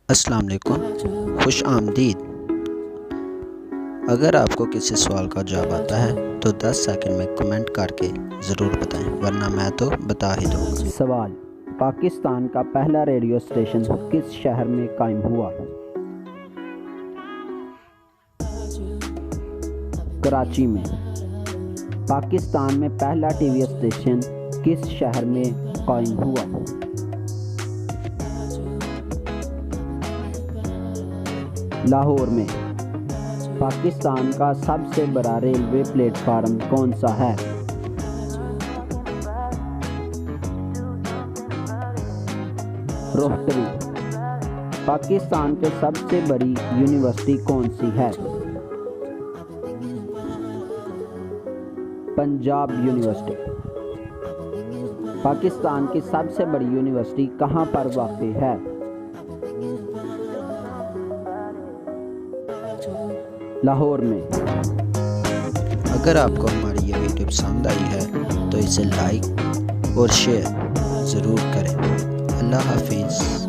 अस्सलाम वालेकुम, खुश आमदीद। अगर आपको किसी सवाल का जवाब आता है तो 10 सेकंड में कमेंट करके ज़रूर बताएं, वरना मैं तो बता ही दूँगा। सवाल: पाकिस्तान का पहला रेडियो स्टेशन किस शहर में कायम हुआ? कराची में। पाकिस्तान में पहला टीवी स्टेशन किस शहर में कायम हुआ? लाहौर में। पाकिस्तान का सबसे बड़ा रेलवे प्लेटफार्म कौन सा है? रोहतरी। पाकिस्तान की सबसे बड़ी यूनिवर्सिटी कौन सी है? पंजाब यूनिवर्सिटी। पाकिस्तान की सबसे बड़ी यूनिवर्सिटी कहाँ पर वाक़ई है? लाहौर में। अगर आपको हमारी ये वीडियो पसंद आई है तो इसे लाइक और शेयर ज़रूर करें। अल्लाह हाफिज़।